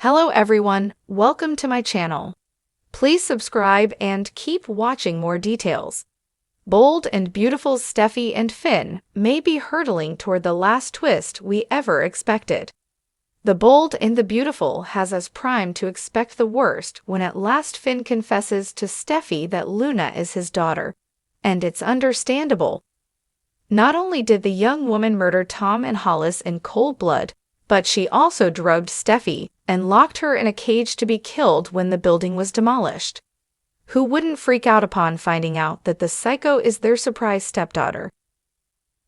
Hello everyone, welcome to my channel. Please subscribe and keep watching more details. Bold and beautiful Steffy and Finn may be hurtling toward the last twist we ever expected. The Bold and the Beautiful has us primed to expect the worst when at last Finn confesses to Steffy that Luna is his daughter. And it's understandable. Not only did the young woman murder Tom and Hollis in cold blood, but she also drugged Steffy and locked her in a cage to be killed when the building was demolished. Who wouldn't freak out upon finding out that the psycho is their surprise stepdaughter?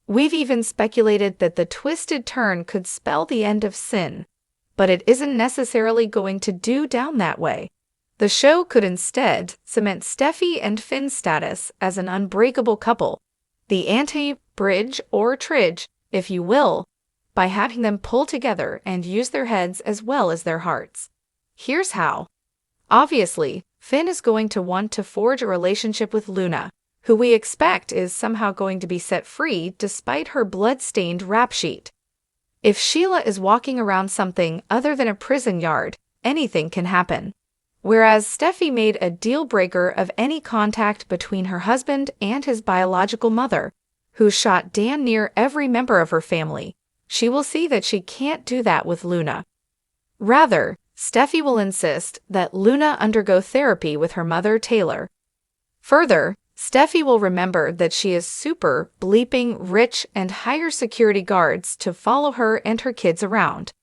We've even speculated that the twisted turn could spell the end of Sin, but it isn't necessarily going to do down that way. The show could instead cement Steffy and Finn's status as an unbreakable couple, the anti-bridge or tridge, if you will, by having them pull together and use their heads as well as their hearts. Here's how. Obviously, Finn is going to want to forge a relationship with Luna, who we expect is somehow going to be set free despite her blood-stained rap sheet. If Sheila is walking around something other than a prison yard, anything can happen. Whereas Steffy made a deal-breaker of any contact between her husband and his biological mother, who shot damn near every member of her family, she will see that she can't do that with Luna. Rather, Steffy will insist that Luna undergo therapy with her mother, Taylor. Further, Steffy will remember that she is super bleeping rich and hire security guards to follow her and her kids around.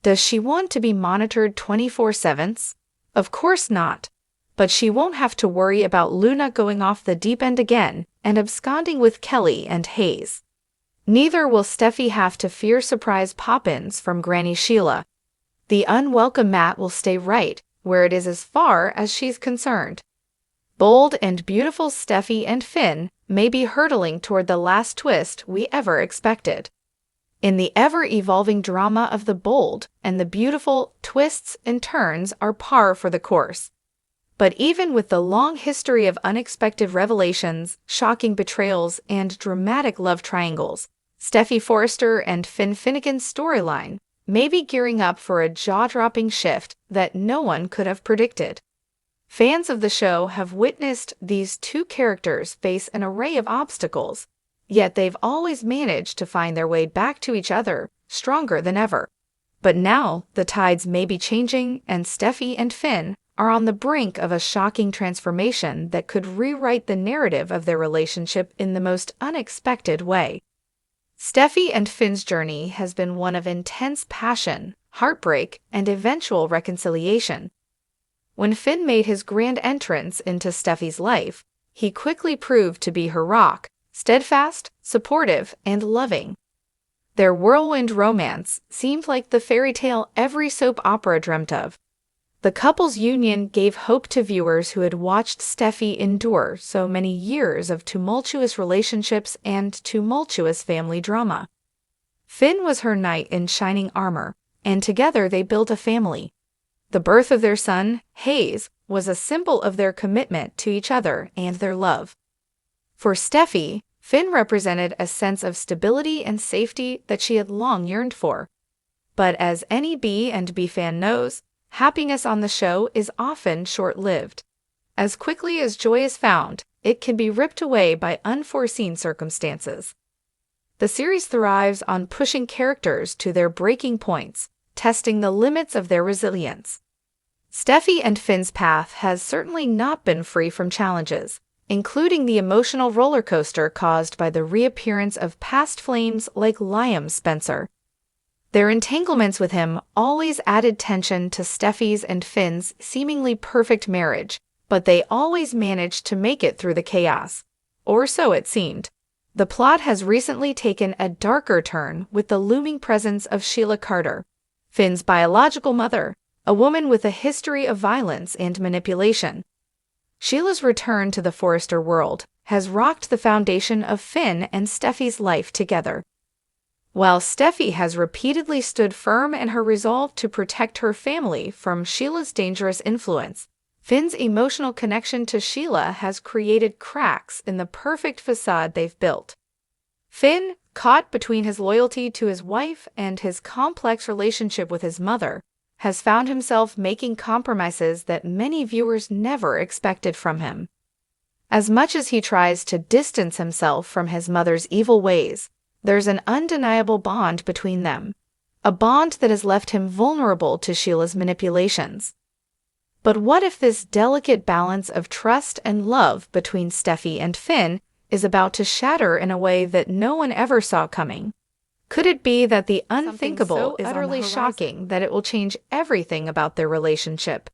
Does she want to be monitored 24/7? Of course not. But she won't have to worry about Luna going off the deep end again and absconding with Kelly and Hayes. Neither will Steffy have to fear surprise pop-ins from Granny Sheila. The unwelcome Matt will stay right where it is as far as she's concerned. Bold and beautiful Steffy and Finn may be hurtling toward the last twist we ever expected. In the ever-evolving drama of the Bold and the Beautiful, twists and turns are par for the course. But even with the long history of unexpected revelations, shocking betrayals, and dramatic love triangles, Steffy Forrester and Finn Finnegan's storyline may be gearing up for a jaw-dropping shift that no one could have predicted. Fans of the show have witnessed these two characters face an array of obstacles, yet they've always managed to find their way back to each other, stronger than ever. But now the tides may be changing, and Steffy and Finn are on the brink of a shocking transformation that could rewrite the narrative of their relationship in the most unexpected way. Steffy and Finn's journey has been one of intense passion, heartbreak, and eventual reconciliation. When Finn made his grand entrance into Steffy's life, he quickly proved to be her rock, steadfast, supportive, and loving. Their whirlwind romance seemed like the fairy tale every soap opera dreamt of. The couple's union gave hope to viewers who had watched Steffy endure so many years of tumultuous relationships and tumultuous family drama. Finn was her knight in shining armor, and together they built a family. The birth of their son, Hayes, was a symbol of their commitment to each other and their love. For Steffy, Finn represented a sense of stability and safety that she had long yearned for. But as any B&B fan knows, happiness on the show is often short-lived. As quickly as joy is found, it can be ripped away by unforeseen circumstances. The series thrives on pushing characters to their breaking points, testing the limits of their resilience. Steffy and Finn's path has certainly not been free from challenges, including the emotional roller coaster caused by the reappearance of past flames like Liam Spencer. Their entanglements with him always added tension to Steffy's and Finn's seemingly perfect marriage, but they always managed to make it through the chaos. Or so it seemed. The plot has recently taken a darker turn with the looming presence of Sheila Carter, Finn's biological mother, a woman with a history of violence and manipulation. Sheila's return to the Forrester world has rocked the foundation of Finn and Steffy's life together. While Steffy has repeatedly stood firm in her resolve to protect her family from Sheila's dangerous influence, Finn's emotional connection to Sheila has created cracks in the perfect facade they've built. Finn, caught between his loyalty to his wife and his complex relationship with his mother, has found himself making compromises that many viewers never expected from him. As much as he tries to distance himself from his mother's evil ways, there's an undeniable bond between them, a bond that has left him vulnerable to Sheila's manipulations. But what if this delicate balance of trust and love between Steffy and Finn is about to shatter in a way that no one ever saw coming? Could it be that the unthinkable is utterly shocking that it will change everything about their relationship?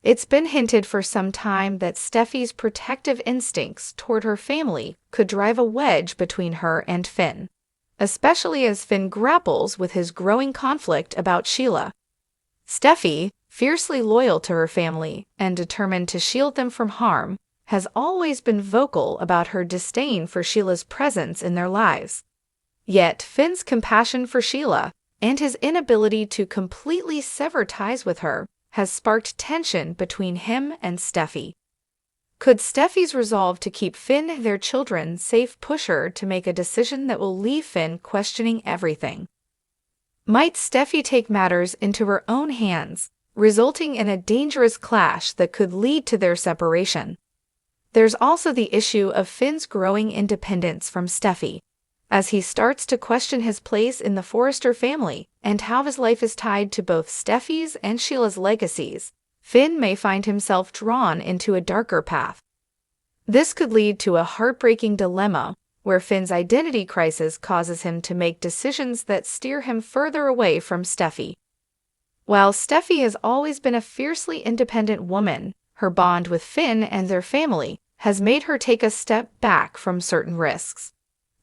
It's been hinted for some time that Steffy's protective instincts toward her family could drive a wedge between her and Finn, especially as Finn grapples with his growing conflict about Sheila. Steffy, fiercely loyal to her family and determined to shield them from harm, has always been vocal about her disdain for Sheila's presence in their lives. Yet Finn's compassion for Sheila and his inability to completely sever ties with her has sparked tension between him and Steffy. Could Steffy's resolve to keep Finn and their children safe push her to make a decision that will leave Finn questioning everything? Might Steffy take matters into her own hands, resulting in a dangerous clash that could lead to their separation? There's also the issue of Finn's growing independence from Steffy, as he starts to question his place in the Forrester family and how his life is tied to both Steffy's and Sheila's legacies. Finn may find himself drawn into a darker path. This could lead to a heartbreaking dilemma where Finn's identity crisis causes him to make decisions that steer him further away from Steffy. While Steffy has always been a fiercely independent woman, her bond with Finn and their family has made her take a step back from certain risks.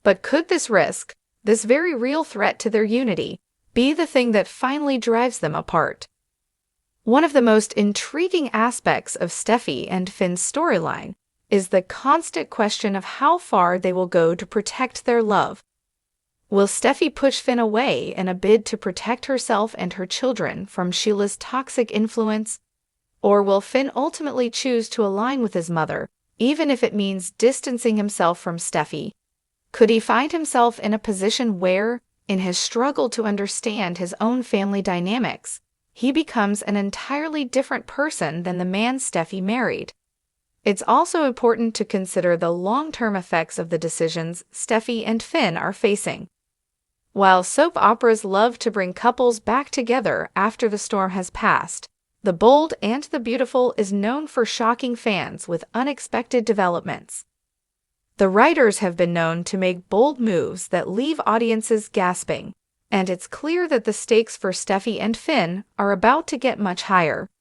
But could this risk, this very real threat to their unity, be the thing that finally drives them apart? One of the most intriguing aspects of Steffy and Finn's storyline is the constant question of how far they will go to protect their love. Will Steffy push Finn away in a bid to protect herself and her children from Sheila's toxic influence? Or will Finn ultimately choose to align with his mother, even if it means distancing himself from Steffy? Could he find himself in a position where, in his struggle to understand his own family dynamics, he becomes an entirely different person than the man Steffy married? It's also important to consider the long-term effects of the decisions Steffy and Finn are facing. While soap operas love to bring couples back together after the storm has passed, The Bold and the Beautiful is known for shocking fans with unexpected developments. The writers have been known to make bold moves that leave audiences gasping, and it's clear that the stakes for Steffy and Finn are about to get much higher.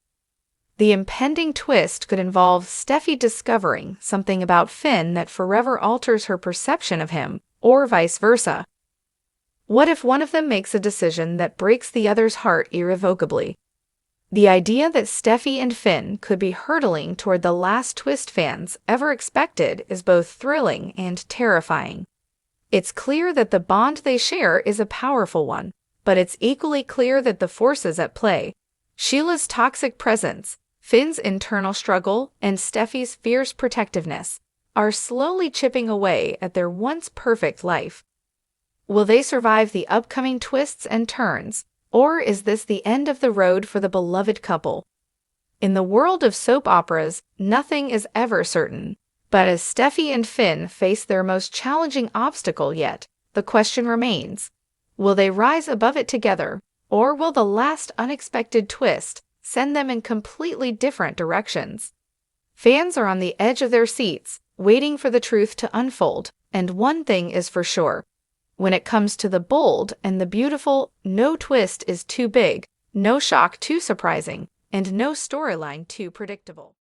The impending twist could involve Steffy discovering something about Finn that forever alters her perception of him, or vice versa. What if one of them makes a decision that breaks the other's heart irrevocably? The idea that Steffy and Finn could be hurtling toward the last twist fans ever expected is both thrilling and terrifying. It's clear that the bond they share is a powerful one, but it's equally clear that the forces at play, Sheila's toxic presence, Finn's internal struggle, and Steffy's fierce protectiveness, are slowly chipping away at their once perfect life. Will they survive the upcoming twists and turns, or is this the end of the road for the beloved couple? In the world of soap operas, nothing is ever certain. But as Steffy and Finn face their most challenging obstacle yet, the question remains: will they rise above it together, or will the last unexpected twist send them in completely different directions? Fans are on the edge of their seats, waiting for the truth to unfold, and one thing is for sure. When it comes to The Bold and the Beautiful, no twist is too big, no shock too surprising, and no storyline too predictable.